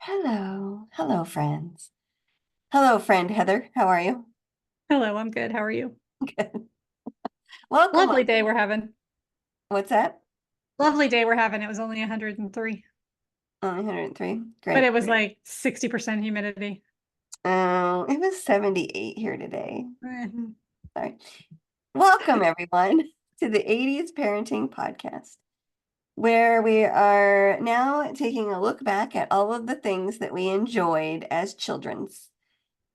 Hello. Hello, friends. Hello, friend Heather. How are you? Hello, I'm good. How are you? Good. Welcome. Lovely day we're having. What's that? Lovely day we're having. It was only 103, Only 103. but Great. it was like 60% humidity. It was 78 here today. Mhm. Sorry. Welcome, everyone, to the 80s Parenting Podcast, where we are now taking a look back at all of the things that we enjoyed as children's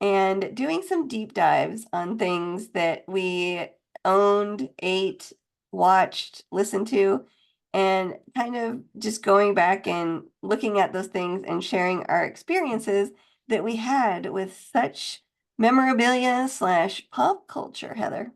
and doing some deep dives on things that we owned, ate, watched, listened to, and kind of just going back and looking at those things and sharing our experiences that we had with such memorabilia slash pop culture, Heather.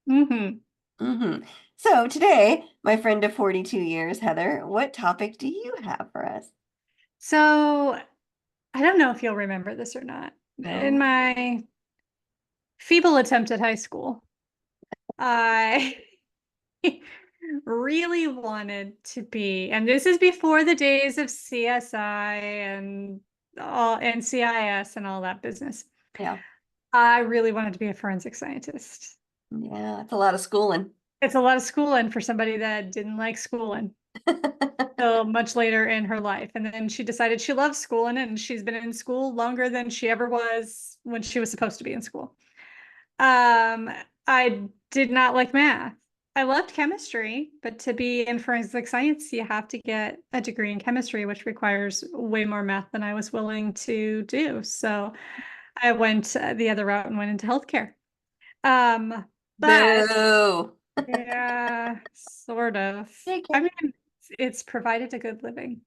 hmm So today, my friend of 42 years, Heather, what topic do you have for us? So I don't know if you'll remember this or not. In No. my feeble attempt at high school, I really wanted to be, and this is before the days of CSI and all NCIS and all that business. Yeah. I really wanted to be a forensic scientist. Yeah, it's a lot of schooling. It's a lot of schooling for somebody that didn't like schooling till much later in her life. And then she decided she loves schooling and she's been in school longer than she ever was when she was supposed to be in school. Um, I did not like math. I loved chemistry, but to be in forensic science, you have to get a degree in chemistry, which requires way more math than I was willing to do. So I went the other route and went into healthcare. Um, but Boo. Yeah, sort of. I JK. mean, it's provided a good living,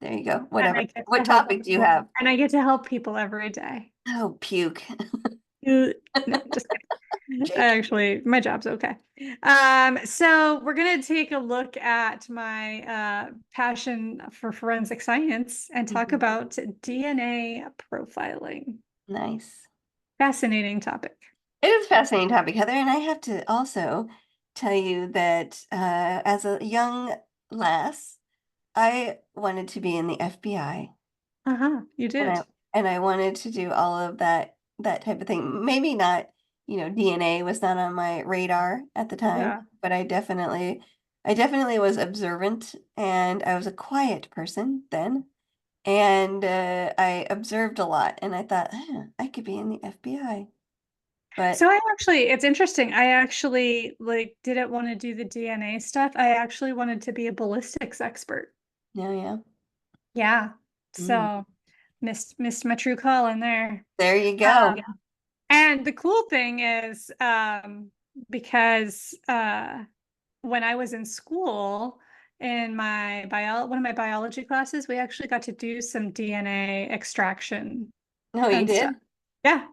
There you go. and Whatever. I get What to help topic do you people, have? and I get to help people every day. Oh, puke. Uh, No, just kidding. JK. Actually, my job's okay. So we're gonna take a look at my passion for forensic science and talk Mhm. about DNA profiling. Nice. Fascinating topic. It is a fascinating topic, Heather, and I have to also tell you that as a young lass, I wanted to be in the FBI, Uh-huh, you and did. I wanted to do all of that type of thing. Maybe not, DNA was not on my radar at the time, Yeah. but I definitely was observant, and I was a quiet person then. And I observed a lot, and I thought, I could be in the FBI. But So it's interesting. I actually like didn't want to do the DNA stuff. I actually wanted to be a ballistics expert. no, yeah. Yeah. Mm. So missed my true calling there. There you go. Um, and the cool thing is, because when I was in school in my one of my biology classes, we actually got to do some DNA extraction No, you and stuff. did? Yeah.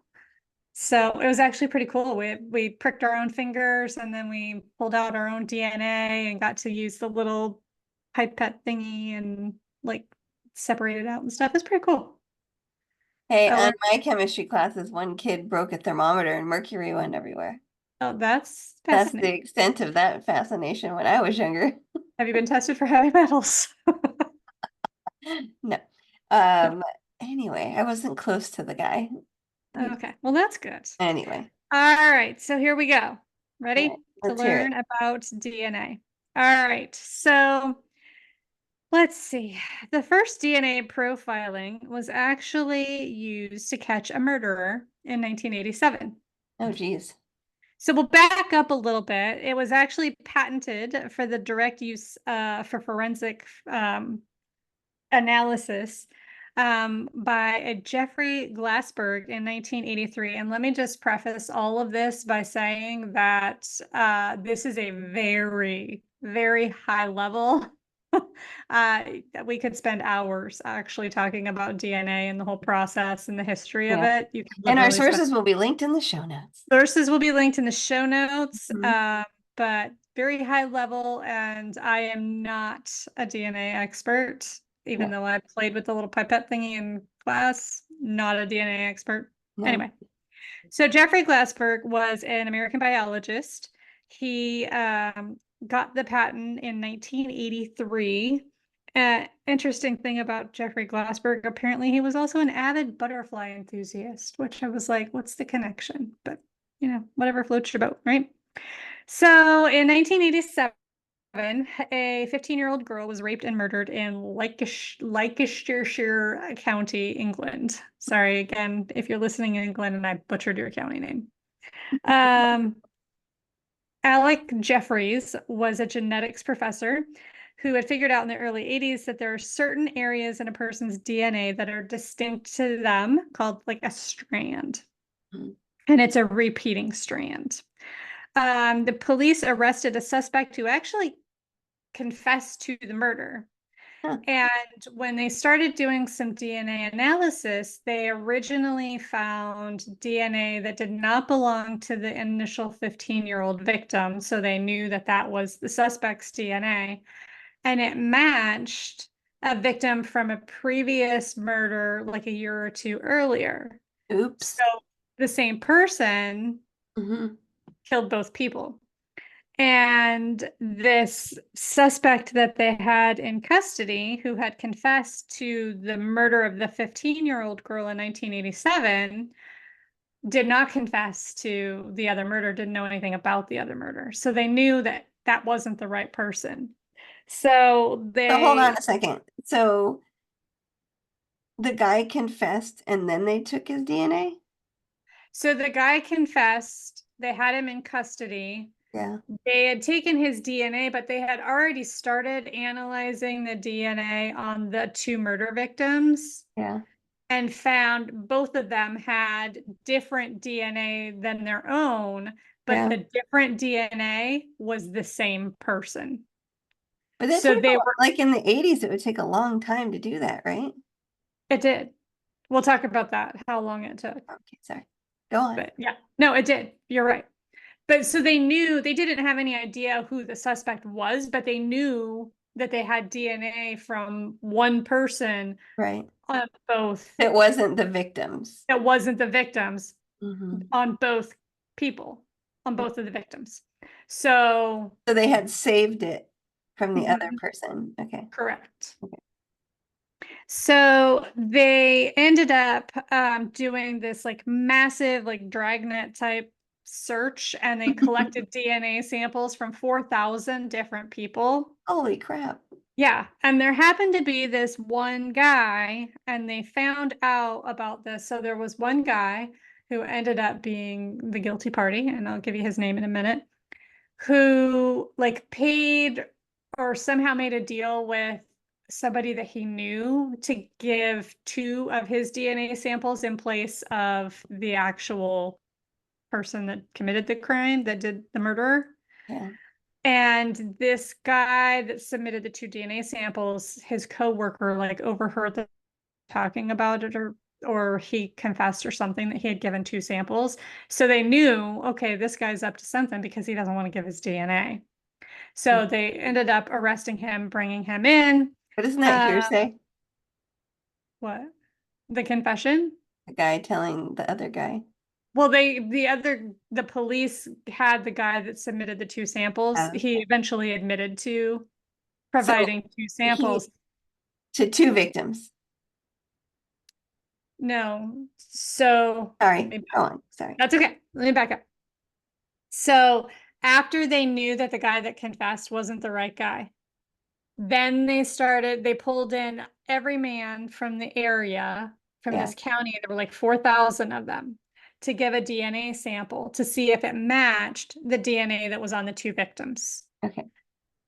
So it was actually pretty cool. We pricked our own fingers and then we pulled out our own DNA and got to use the little pipette thingy and like separate it out and stuff. It's pretty cool. Hey, I on learned, my chemistry classes, one kid broke a thermometer and mercury went everywhere. oh, that's That's the fascinating. extent of that fascination when I was younger. Have you been tested for heavy metals? No. Um, anyway, I wasn't close to the guy. He, Okay, well, that's good. anyway, All right, so here we go. all right, Ready to let's hear it. learn about DNA? All right, so let's see. The first DNA profiling was actually used to catch a murderer in 1987. Oh, geez. So we'll back up a little bit. It was actually patented for the direct use for forensic analysis by a Jeffrey Glassberg in 1983. And let me just preface all of this by saying that this is a very, very high level. uh, we could spend hours actually talking about DNA and the whole process and the history of Yeah. it. You could And our literally spend sources will be linked in the show notes. sources will be linked in the show notes, Mhm. but very high level. And I am not a DNA expert, even No, though I played with the little pipette thingy in class, not a DNA expert. no. Anyway, so Jeffrey Glassberg was an American biologist. He got the patent in 1983 Interesting thing about Jeffrey Glassberg, apparently he was also an avid butterfly enthusiast, which I was like, what's the connection? But, whatever floats your boat, right? So in 1987, a 15-year-old girl was raped and murdered in Leicestershire County, England. Sorry again, if you're listening in England and I butchered your county name. Alec Jeffreys was a genetics professor who had figured out in the early 80s that there are certain areas in a person's DNA that are distinct to them, called like a strand. Mhm. And it's a repeating strand. The police arrested a suspect who actually confessed to the murder. Huh. And when they started doing some DNA analysis, they originally found DNA that did not belong to the initial 15-year-old victim. So they knew that that was the suspect's DNA. And it matched a victim from a previous murder like a year or two earlier. Oops. So the same person Mm-hmm. killed both people. And this suspect that they had in custody, who had confessed to the murder of the 15-year-old girl in 1987, did not confess to the other murder, didn't know anything about the other murder. So they knew that that wasn't the right person. So So hold on they, a second. So the guy confessed and then they took his DNA? so the guy confessed, they had him in custody. Yeah, They had taken his DNA, but they had already started analyzing the DNA on the two murder victims yeah, and found both of them had different DNA than their own, but yeah. the different DNA was the same person. But that So took they were, like in the 80s, it would take a long time to do that, right? it did. We'll talk about that, how long it took. Okay, sorry. Go on. But yeah, no, it did. You're right. But so they knew, they didn't have any idea who the suspect was, but they knew that they had DNA from one person Right. on both, It wasn't the victims. that wasn't the victims, Hmm. on both people, on both of the victims. So, So they had saved it from the other mhm, person. Okay. correct. Okay. So they ended up doing this like massive, like dragnet type search, and they collected DNA samples from 4,000 different people. Holy crap. Yeah, and there happened to be this one guy, and they found out about this. So there was one guy who ended up being the guilty party, and I'll give you his name in a minute, who like paid or somehow made a deal with somebody that he knew to give two of his DNA samples in place of the actual person that committed the crime, that did the murder. Yeah. And this guy that submitted the two DNA samples, his coworker like overheard them talking about it, or he confessed or something that he had given two samples. So they knew, okay, this guy's up to something because he doesn't want to give his DNA. So they ended up arresting him, bringing him in. But isn't that Uh, hearsay? what? The confession? The guy telling the other guy. Well, the police had the guy that submitted the two samples. Oh, He okay. eventually admitted to So providing two he samples. to two victims. No. So Sorry. Go on. Sorry. that's okay. Let me back up. So after they knew that the guy that confessed wasn't the right guy, then they pulled in every man from the area, from Yeah. this county. There were like 4,000 of them, to give a DNA sample to see if it matched the DNA that was on the two victims. Okay.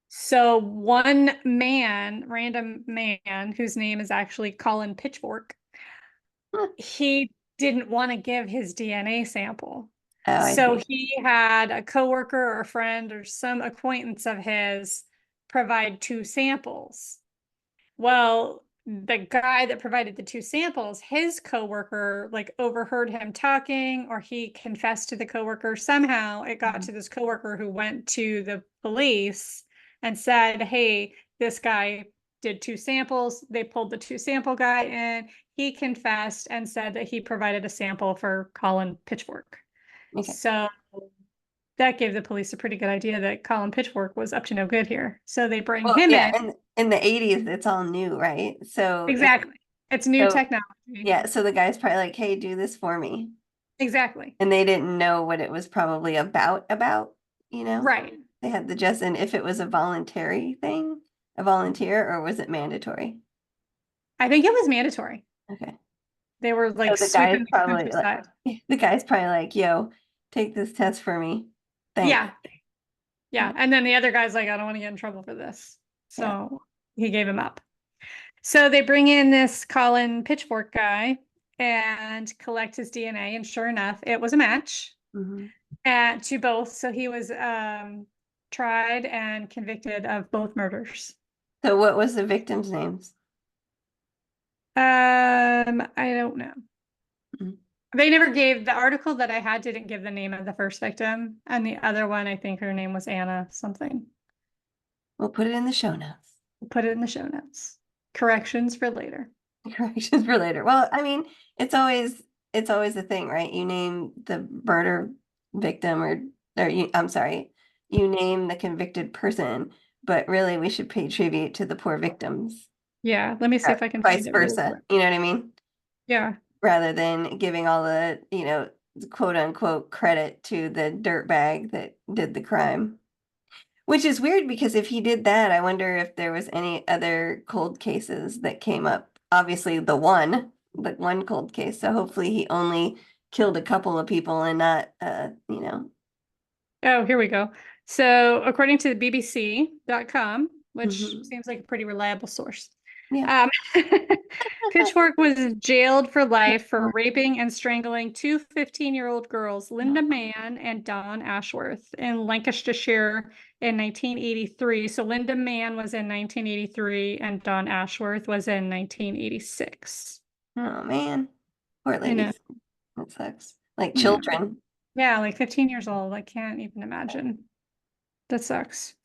So one man, random man, whose name is actually Colin Pitchfork, Huh. he didn't want to give his DNA sample. Oh, I So see. he had a coworker or a friend or some acquaintance of his provide two samples. Well, the guy that provided the two samples, his coworker like overheard him talking, or he confessed to the coworker. Somehow it got Mhm. to this coworker who went to the police and said, hey, this guy did two samples. They pulled the two sample guy in. He confessed and said that he provided a sample for Colin Pitchfork. Okay. So that gave the police a pretty good idea that Colin Pitchfork was up to no good here. So they bring Well, him yeah, in. and in the 80s, it's all new, right? Exactly. It's new So technology. yeah, so the guy's probably like, hey, do this for me. Exactly. And they didn't know what it was probably about, you know? Right. They had the just, and if it was a voluntary thing, a volunteer, or was it mandatory? I think it was mandatory. Okay. They were So like sweeping the countryside. the guy's probably like, yo, take this test for me. Thanks. Yeah. Yeah. And then the other guy's like, I don't want to get in trouble for this. Yeah. So he gave him up. So they bring in this Colin Pitchfork guy and collect his DNA. And sure enough, it was a match Hmm. to both. So he was tried and convicted of both murders. So what was the victims' names? I don't know. Mhm. They never gave the article that I had didn't give the name of the first victim, and the other one, I think her name was Anna something. We'll put it in the show notes. We'll put it in the show notes. Corrections for later. Corrections for later. Well, I mean, it's always a thing, right? You name the murder victim I'm sorry, you name the convicted person, but really we should pay tribute to the poor victims. Yeah, let me see if I can Vice find it really versa. quick. You know what I mean? Yeah. Rather than giving all the, quote unquote credit to the dirtbag that did the crime. Which is weird because if he did that, I wonder if there was any other cold cases that came up. Obviously, the one cold case. So hopefully he only killed a couple of people and not, Oh, here we go. So, according to the BBC.com, which Mhm. seems like a pretty reliable source, Yeah. um, Pitchfork was jailed for life for raping and strangling two 15-year-old girls, Linda Mann and Dawn Ashworth, in Lancashire in 1983. So, Linda Mann was in 1983 and Dawn Ashworth was in 1986. Oh man. Poor I know. ladies. That sucks. Like I know. children. Yeah, like 15 years old. I can't even imagine. That sucks.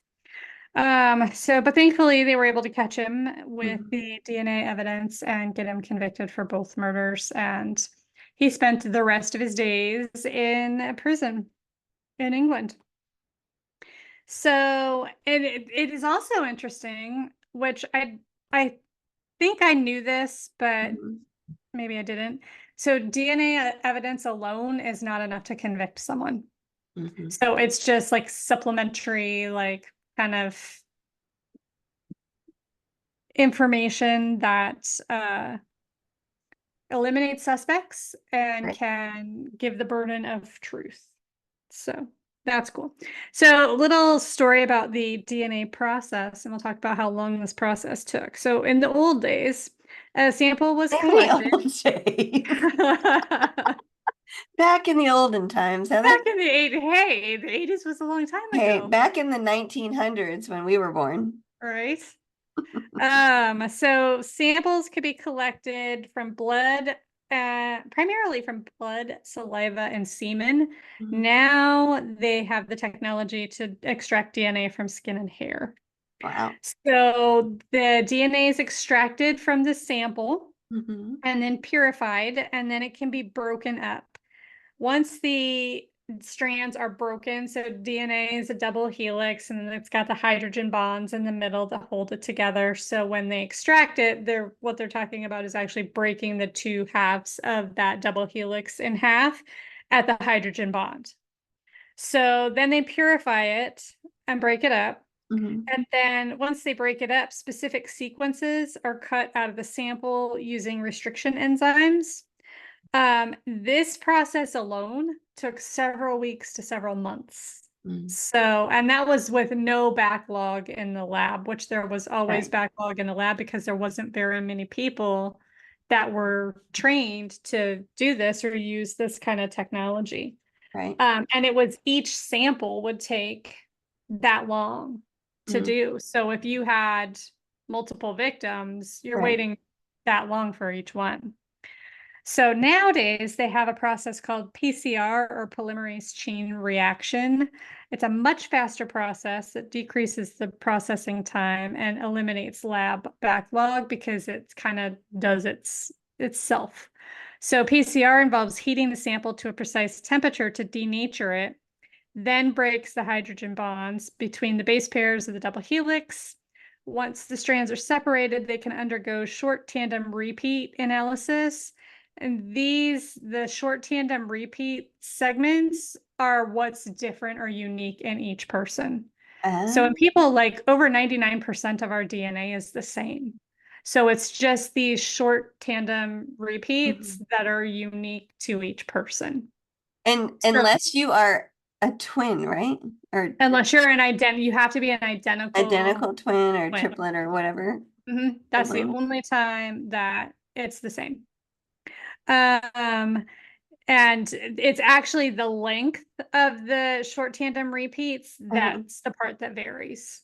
But thankfully they were able to catch him with Mhm. the DNA evidence and get him convicted for both murders. And he spent the rest of his days in prison in England. So it is also interesting, which I think I knew this, but Mhm. maybe I didn't. So DNA evidence alone is not enough to convict someone. Mhm. So it's just like supplementary, like kind of information that eliminates suspects and Right. can give the burden of truth. So that's cool. So a little story about the DNA process, and we'll talk about how long this process took. So in the old days, a sample was In the collected. old days. Back Back in the olden times, Heather. in the 80s. Hey, the 80s was a long time Hey, ago, back in the 1900s when we were born. right? So samples could be collected from blood, primarily from blood, saliva, and semen. Mhm. Now they have the technology to extract DNA from skin and hair. Wow. So the DNA is extracted from the sample Hmm. and then purified, and then it can be broken up. Once the strands are broken, so DNA is a double helix and it's got the hydrogen bonds in the middle that hold it together. So when they extract it, what they're talking about is actually breaking the two halves of that double helix in half at the hydrogen bond. So then they purify it and break it up. Hmm. And then once they break it up, specific sequences are cut out of the sample using restriction enzymes. This process alone took several weeks to several months. Hmm. So, and that was with no backlog in the lab, which there was always Right. backlog in the lab because there wasn't very many people that were trained to do this or use this kind of technology. Right. And it was each sample would take that long to Mm. do. So if you had multiple victims, you're Right. waiting that long for each one. So nowadays they have a process called PCR or polymerase chain reaction. It's a much faster process that decreases the processing time and eliminates lab backlog because it kind of does itself. So PCR involves heating the sample to a precise temperature to denature it. then breaks the hydrogen bonds between the base pairs of the double helix. Once the strands are separated, they can undergo short tandem repeat analysis. And the short tandem repeat segments are what's different or unique in each person. So in Um, people, like over 99% of our DNA is the same. So it's just these short tandem repeats mhm. that are unique to each person. And So unless you are a twin, right? Or unless you're you have to be an identical identical twin or twin. triplet or whatever That's the sibling. only time that it's the same. Um, and it's actually the length of the short tandem repeats Uh-huh. that's the part that varies.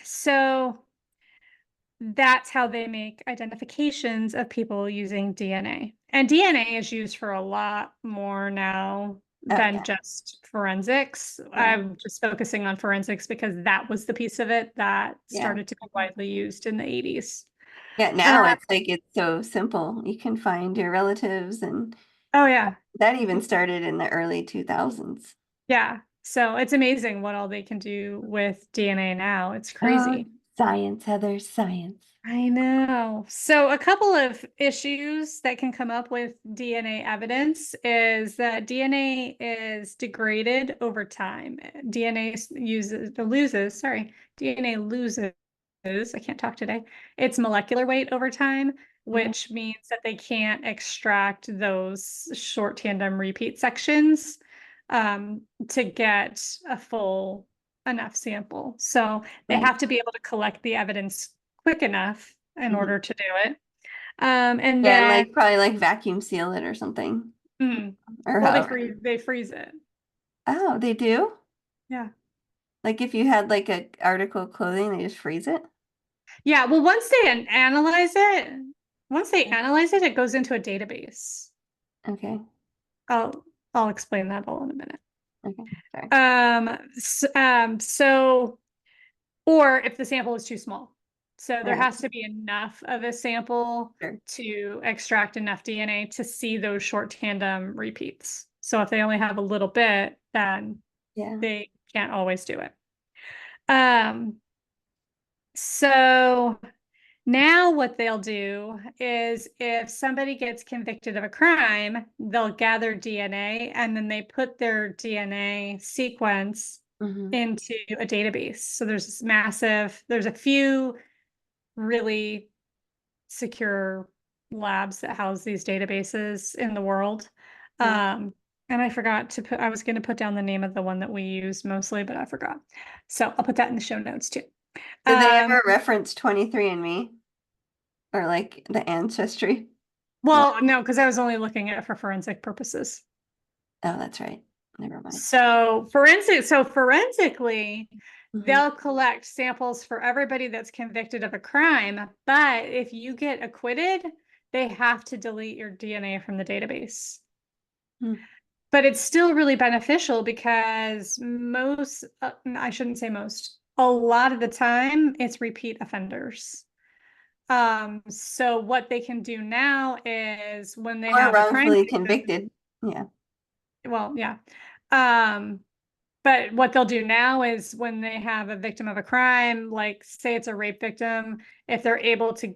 So that's how they make identifications of people using DNA. And DNA is used for a lot more now Oh than yeah, just forensics. yeah, I'm just focusing on forensics because that was the piece of it that yeah. started to be widely used in the 80s. Yeah, Uh, now it's like it's so simple. You can find your relatives, and oh, yeah. that even started in the early 2000s. Yeah. So it's amazing what all they can do with DNA now. It's Oh, crazy. science, Heather, science. I know. So a couple of issues that can come up with DNA evidence is that DNA is degraded over time. DNA loses, I can't talk today, its molecular weight over time, Mhm. which means that they can't extract those short tandem repeat sections to get a full enough sample. So they Right. have to be able to collect the evidence quick enough in Mhm. order to do it. And Yeah, and then, like probably like vacuum seal it or something, mm, or well, however. they freeze it. Oh, they do? Yeah. Like if you had like a article of clothing, they just freeze it? Yeah. Well, once they analyze it, it goes into a database. Okay. I'll explain that all in a minute. Okay. Sorry. So, or if the sample is too small. So there Uh, has to be enough of a sample sure. to extract enough DNA to see those short tandem repeats. So if they only have a little bit, then Yeah. they can't always do it. Um, so now what they'll do is if somebody gets convicted of a crime, they'll gather DNA and then they put their DNA sequence Hmm. into a database. So there's a few really secure labs that house these databases in the world. Yeah. Um, and I was going to put down the name of the one that we use mostly, but I forgot. So I'll put that in the show notes too. Did they Um, ever reference 23andMe or like the ancestry? Well, well, no, because I was only looking at it for forensic purposes. oh, that's right. Never mind. So forensically, Hmm. they'll collect samples for everybody that's convicted of a crime, but if you get acquitted, they have to delete your DNA from the database. Hmm. But it's still really beneficial because I shouldn't say most, a lot of the time it's repeat offenders. So what they can do now is when they Or have a crime wrongfully victim, convicted. Yeah. well, yeah. Um, but what they'll do now is when they have a victim of a crime, like say it's a rape victim, if they're able to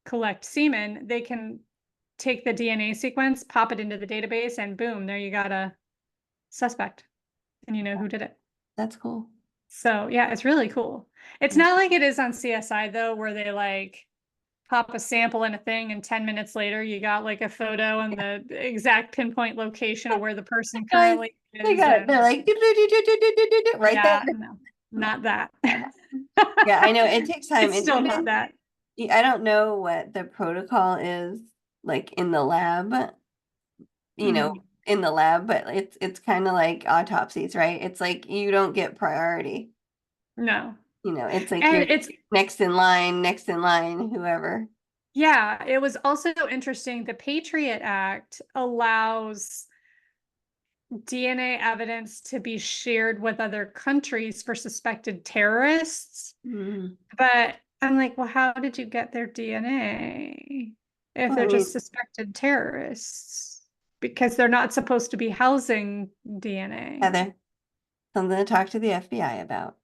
collect semen, they can take the DNA sequence, pop it into the database, and boom, there you got a suspect, and you know who did it. That's cool. So yeah, it's really cool. It's Yeah. not like it is on CSI though, where they like pop a sample in a thing and 10 minutes later you got like a photo and the exact pinpoint location of where the person Guys, currently is. And they're like right there. yeah, no, not that. Yeah, I know it takes time. It's And still not even that. I don't know what the protocol is like in the lab, you know, Mhm. in the lab, but it's kind of like autopsies, right? It's like you don't get priority. No. It's like And you're next in line, whoever. yeah, it was also interesting. The Patriot Act allows DNA evidence to be shared with other countries for suspected terrorists. Mm. But I'm like, well, how did you get their DNA if Well, I they're just mean, suspected terrorists? because they're not supposed to be housing DNA. Heather, something to talk to the FBI about.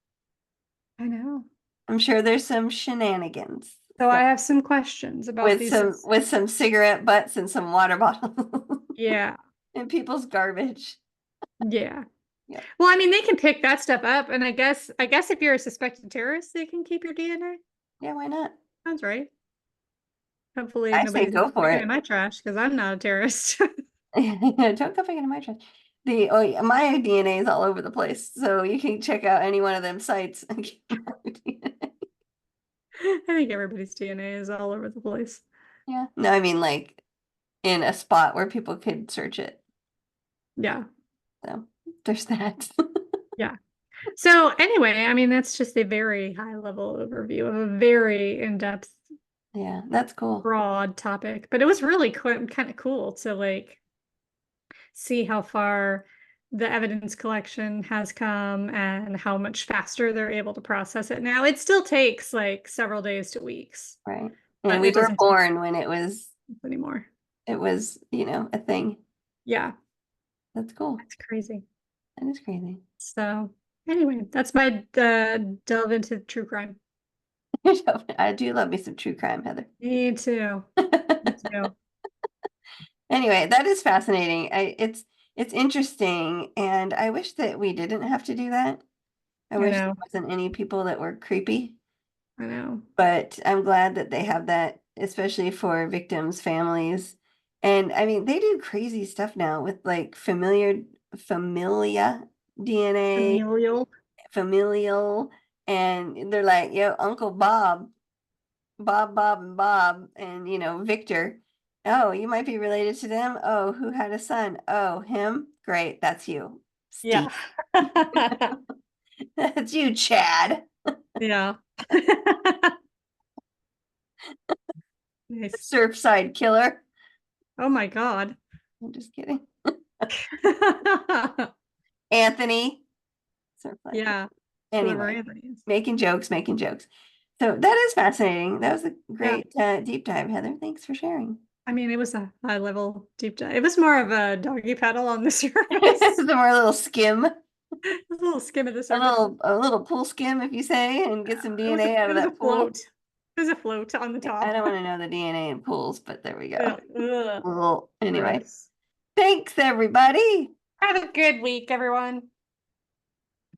I know. I'm sure there's some shenanigans So I have some questions about with these. some cigarette butts and some water bottles Yeah. and people's garbage. Yeah. Yeah. Well, I mean, they can pick that stuff up, and I guess if you're a suspected terrorist, they can keep your DNA. Yeah, why not? Sounds right. Hopefully I say nobody's go for picking in it. my trash because I'm not a terrorist. Don't go picking in my trash. My DNA is all over the place, so you can check out any one of them sites and get my DNA. I think everybody's DNA is all over the place. Yeah. No, I mean like in a spot where people could search it. Yeah. So there's that. Yeah. So anyway, I mean, that's just a very high level overview of a very in-depth, Yeah, that's cool. broad topic, but it was really kind of cool to like see how far the evidence collection has come and how much faster they're able to process it now. It still takes like several days to weeks, Right. And but we it were doesn't take born when anymore. it was, a thing. Yeah, That's cool. that's crazy. That is crazy. So anyway, that's my delve into true crime. I do love me some true crime, Heather. Me too. Me too. Anyway, that is fascinating. It's interesting, and I wish that we didn't have to do that. I I wish there know. wasn't any people that were creepy, I know. but I'm glad that they have that, especially for victims' families. And I mean, they do crazy stuff now with like familia DNA, Familial. familial, and they're like, yo, Uncle Bob, Bob, and Bob, and Victor. Oh, you might be related to them. Oh, who had a son? Oh, him? Great, that's you, Yeah. Steve. That's you, Chad. Yeah. Nice. Surfside killer. Oh my God. I'm just kidding. Anthony. Surfside killer. Yeah. Whoever Anyway, Anthony is. making jokes, making jokes. So that is fascinating. That was a Yeah. great deep dive, Heather. Thanks for sharing. I mean, it was a high level deep dive. It was more of a doggy paddle on the surface. Some more little skim, A little skim of the a surface. little pool skim, if you say, and get some It was DNA out it of was a that pool. float. It was a float on the I top. don't want to know the DNA in pools, but there we go. Yeah. Ugh, Well, anyway, gross. thanks everybody. Have a good week, everyone.